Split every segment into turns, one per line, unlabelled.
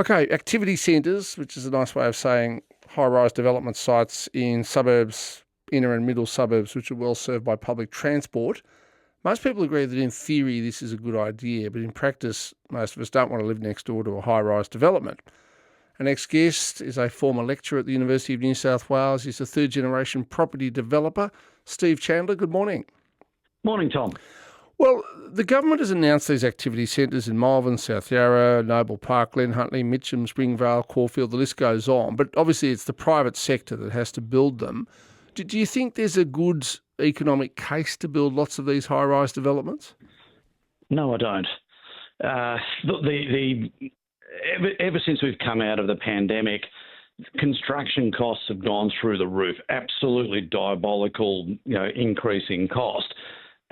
Okay, activity centres, which is a nice way of saying high-rise development sites in suburbs, inner and middle suburbs, which are well served by public transport. Most people agree that in theory this is a good idea, but in practice most of us don't want to live next door to a high-rise development. Our next guest is a former lecturer at the University of New South Wales. He's a third-generation property developer. Steve Chandler, good morning.
Morning, Tom.
Well, the government has announced these activity centres in Melbourne, South Yarra, Noble Park, Glen Huntly, Mitcham, Springvale, Caulfield, the list goes on. But obviously it's the private sector that has to build them. Do you think there's a good economic case to build lots of these high-rise developments?
No, I don't. Look, ever since we've come out of the pandemic, construction costs have gone through the roof. Absolutely diabolical, increase in cost.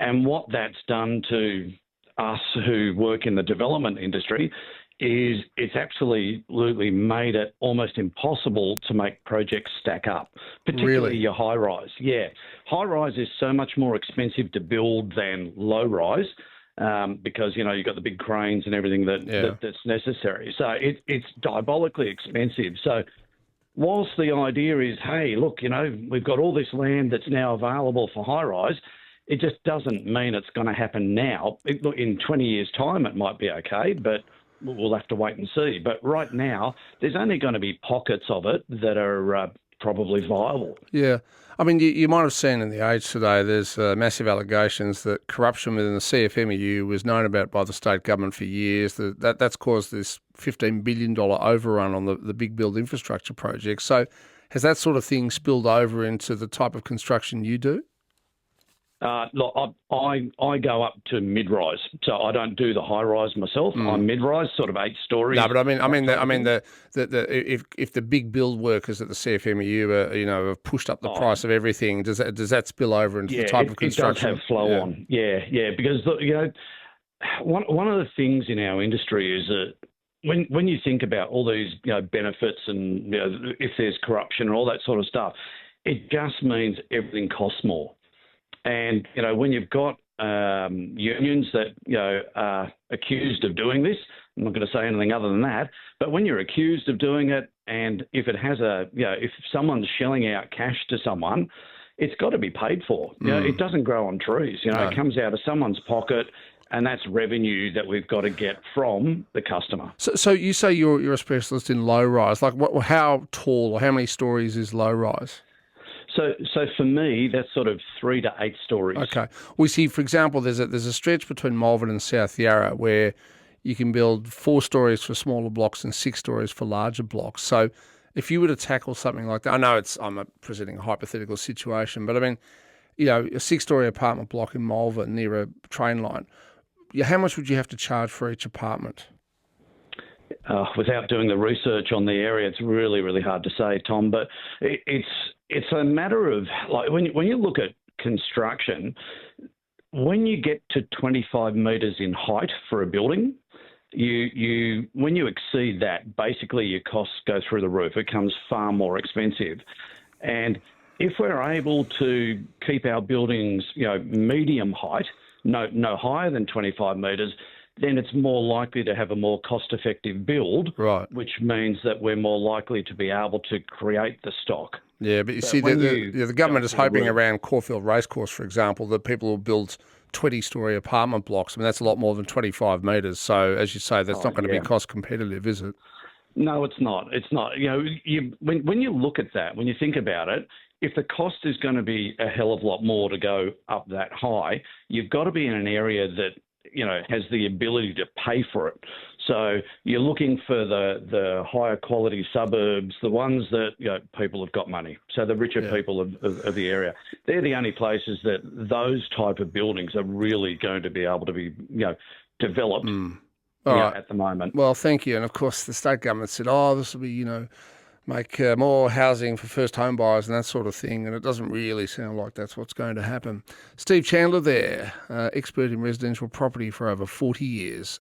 And what that's done to us who work in the development industry is it's absolutely made it almost impossible to make projects stack up, particularly
Really?
your high-rise. Yeah, high-rise is so much more expensive to build than low-rise because, you've got the big cranes and everything that's necessary. So it's diabolically expensive. So whilst the idea is, hey, look, we've got all this land that's now available for high-rise, it just doesn't mean it's going to happen now. Look, in 20 years' time, it might be okay, but we'll have to wait and see. But right now, there's only going to be pockets of it that are probably viable.
Yeah. I mean, you might have seen in The Age today, there's massive allegations that corruption within the CFMEU was known about by the state government for years. That's caused this $15 billion overrun on the big build infrastructure project. So has that sort of thing spilled over into the type of construction you do?
Look, I go up to mid-rise, so I don't do the high-rise myself. I'm mid-rise, sort of 8 stories.
No, but if the big build workers at the CFMEU have pushed up the price of everything, does that spill over into the type of construction?
It does have flow on. Yeah, because one of the things in our industry is that when you think about all these benefits and if there's corruption and all that sort of stuff, it just means everything costs more. And, when you've got unions that, are accused of doing this, I'm not going to say anything other than that, but when you're accused of doing it and if it has if someone's shelling out cash to someone, it's got to be paid for. It doesn't grow on trees.
No.
It comes out of someone's pocket and that's revenue that we've got to get from the customer.
So you say you're a specialist in low rise. Like how tall or how many stories is low rise?
So for me, that's sort of 3 to 8 stories.
Okay. We see, for example, there's a stretch between Melbourne and South Yarra where you can build 4 stories for smaller blocks and 6 stories for larger blocks. So if you were to tackle something like that, I know I'm presenting a hypothetical situation, but I mean, a 6-story apartment block in Melbourne near a train line, how much would you have to charge for each apartment?
Without doing the research on the area, it's really, really hard to say, Tom. But it's a matter of, like, when you look at construction, when you get to 25 metres in height for a building, when you exceed that, basically your costs go through the roof. It becomes far more expensive. And if we're able to keep our buildings, medium height, no higher than 25 metres, then it's more likely to have a more cost-effective build,
right?
Which means that we're more likely to be able to create the stock.
Yeah, but you see, the government is hoping around Caulfield Racecourse, for example, that people will build 20-storey apartment blocks. I mean, that's a lot more than 25 metres. So, as you say, that's not going to be cost competitive, is it?
No, it's not. It's not. When you look at that, when you think about it, if the cost is going to be a hell of a lot more to go up that high, you've got to be in an area that has the ability to pay for it. So you're looking for the higher quality suburbs, the ones that people have got money. So the richer people of the area, they're the only places that those type of buildings are really going to be able to be developed at the moment.
Well, thank you. And of course, the state government said, this will be make more housing for first home buyers and that sort of thing. And it doesn't really sound like that's what's going to happen. Steve Chandler there, expert in residential property for over 40 years.